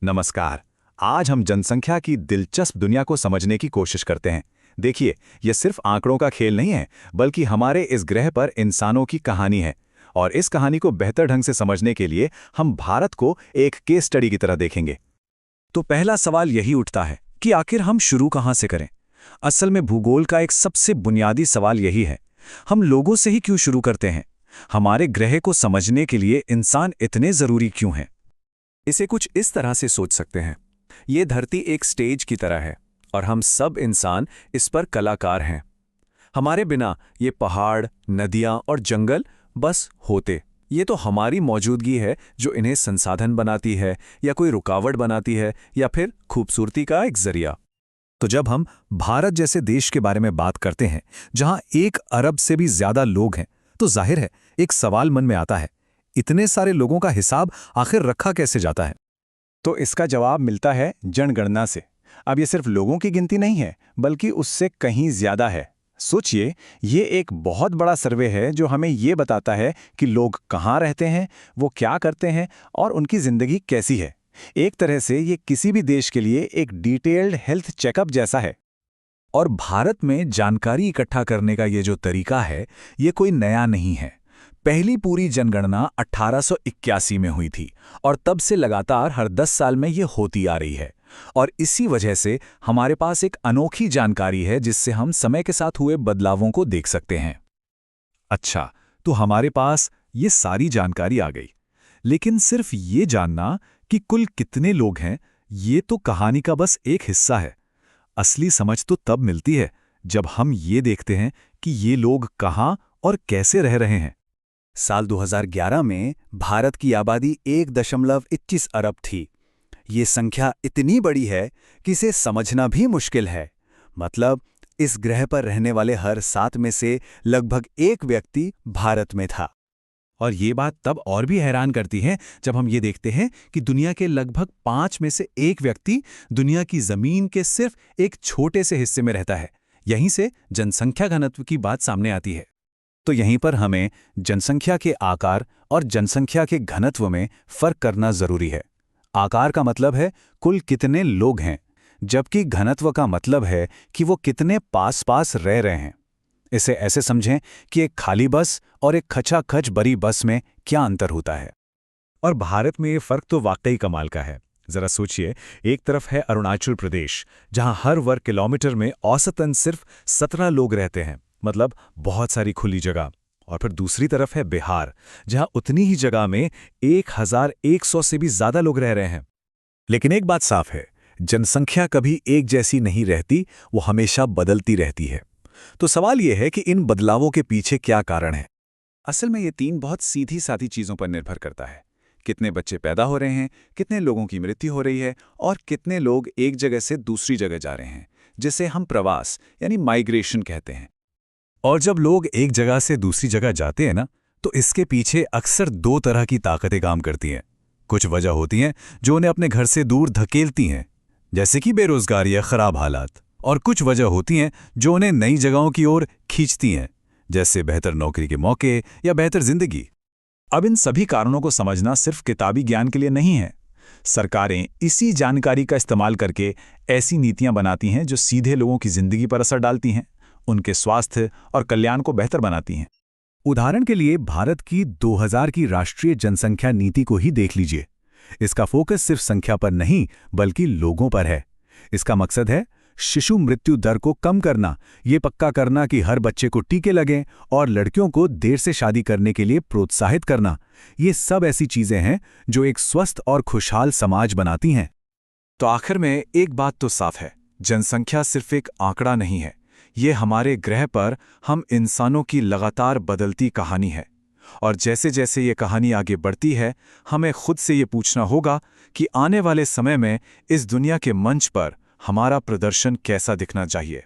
नमस्कार। आज हम जनसंख्या की दिलचस्प दुनिया को समझने की कोशिश करते हैं। देखिए, यह सिर्फ आंकड़ों का खेल नहीं है, बल्कि हमारे इस ग्रह पर इंसानों की कहानी है। और इस कहानी को बेहतर ढंग से समझने के लिए हम भारत को एक केस स्टडी की तरह देखेंगे। तो पहला सवाल यही उठता है कि आखिर हम शुरू कहाँ से करें। असल में भूगोल का एक सबसे बुनियादी सवाल यही है, हम लोगों से ही क्यों शुरू करते हैं। हमारे ग्रह को समझने के लिए इंसान इतने जरूरी क्यों हैं। इसे कुछ इस तरह से सोच सकते हैं, ये धरती एक स्टेज की तरह है और हम सब इंसान इस पर कलाकार हैं। हमारे बिना ये पहाड़, नदियां और जंगल बस होते। ये तो हमारी मौजूदगी है जो इन्हें संसाधन बनाती है, या कोई रुकावट बनाती है, या फिर खूबसूरती का एक जरिया। तो जब हम भारत जैसे देश के बारे में बात करते हैं, जहां 1 अरब से भी ज्यादा लोग हैं, तो जाहिर है एक सवाल मन में आता है, इतने सारे लोगों का हिसाब आखिर रखा कैसे जाता है। तो इसका जवाब मिलता है जनगणना से। अब ये सिर्फ लोगों की गिनती नहीं है, बल्कि उससे कहीं ज्यादा है। सोचिए, ये एक बहुत बड़ा सर्वे है जो हमें ये बताता है कि लोग कहाँ रहते हैं, वो क्या करते हैं और उनकी जिंदगी कैसी है। एक तरह से ये किसी भी देश के लिए एक डिटेल्ड हेल्थ चेकअप जैसा है। और भारत में जानकारी इकट्ठा करने का ये जो तरीका है, ये कोई नया नहीं है। पहली पूरी जनगणना 1881 में हुई थी और तब से लगातार हर 10 साल में ये होती आ रही है। और इसी वजह से हमारे पास एक अनोखी जानकारी है जिससे हम समय के साथ हुए बदलावों को देख सकते हैं। अच्छा, तो हमारे पास ये सारी जानकारी आ गई, लेकिन सिर्फ ये जानना कि कुल कितने लोग हैं, ये तो कहानी का बस एक हिस्सा है। असली समझ तो तब मिलती है जब हम ये देखते हैं कि ये लोग कहाँ और कैसे रह रहे हैं। साल 2011 में भारत की आबादी 1.21 अरब थी। ये संख्या इतनी बड़ी है कि इसे समझना भी मुश्किल है। मतलब, इस ग्रह पर रहने वाले हर 7 में से लगभग 1 व्यक्ति भारत में था। और ये बात तब और भी हैरान करती है जब हम ये देखते हैं कि दुनिया के लगभग 5 में से 1 व्यक्ति दुनिया की जमीन के सिर्फ एक छोटे से हिस्से में रहता है। यहीं से जनसंख्या घनत्व की बात सामने आती है। तो यहीं पर हमें जनसंख्या के आकार और जनसंख्या के घनत्व में फर्क करना जरूरी है। आकार का मतलब है कुल कितने लोग हैं, जबकि घनत्व का मतलब है कि वो कितने पास पास रह रहे हैं। इसे ऐसे समझें कि एक खाली बस और एक खचाखच भरी बस में क्या अंतर होता है। और भारत में ये फर्क तो वाकई कमाल का है। जरा सोचिए, एक तरफ है अरुणाचल प्रदेश, जहां हर वर्ग किलोमीटर में औसतन सिर्फ 17 लोग रहते हैं, मतलब बहुत सारी खुली जगह। और फिर दूसरी तरफ है बिहार, जहां उतनी ही जगह में 1100 से भी ज्यादा लोग रह रहे हैं। लेकिन एक बात साफ है, जनसंख्या कभी एक जैसी नहीं रहती, वो हमेशा बदलती रहती है। तो सवाल यह है कि इन बदलावों के पीछे क्या कारण है। असल में ये 3 बहुत सीधी सादी चीजों पर निर्भर करता है। कितने बच्चे पैदा हो रहे हैं, कितने लोगों की मृत्यु हो रही है, और कितने लोग एक जगह से दूसरी जगह जा रहे हैं, जिसे हम प्रवास यानी माइग्रेशन कहते हैं। और जब लोग एक जगह से दूसरी जगह जाते हैं ना, तो इसके पीछे अक्सर 2 तरह की ताकतें काम करती हैं। कुछ वजह होती हैं जो उन्हें अपने घर से दूर धकेलती हैं, जैसे कि बेरोजगारी या खराब हालात। और कुछ वजह होती हैं जो उन्हें नई जगहों की ओर खींचती हैं, जैसे बेहतर नौकरी के मौके या बेहतर जिंदगी। अब इन सभी कारणों को समझना सिर्फ किताबी ज्ञान के लिए नहीं है। सरकारें इसी जानकारी का इस्तेमाल करके ऐसी नीतियां बनाती हैं जो सीधे लोगों की जिंदगी पर असर डालती हैं, उनके स्वास्थ्य और कल्याण को बेहतर बनाती हैं। उदाहरण के लिए भारत की 2000 की राष्ट्रीय जनसंख्या नीति को ही देख लीजिए। इसका फोकस सिर्फ संख्या पर नहीं, बल्कि लोगों पर है। इसका मकसद है शिशु मृत्यु दर को कम करना, ये पक्का करना कि हर बच्चे को टीके लगें, और लड़कियों को देर से शादी करने के लिए प्रोत्साहित करना। ये सब ऐसी चीजें हैं जो एक स्वस्थ और खुशहाल समाज बनाती हैं। तो आखिर में एक बात तो साफ है, जनसंख्या सिर्फ एक आंकड़ा नहीं है, ये हमारे ग्रह पर हम इंसानों की लगातार बदलती कहानी है। और जैसे जैसे ये कहानी आगे बढ़ती है, हमें खुद से ये पूछना होगा कि आने वाले समय में इस दुनिया के मंच पर हमारा प्रदर्शन कैसा दिखना चाहिए।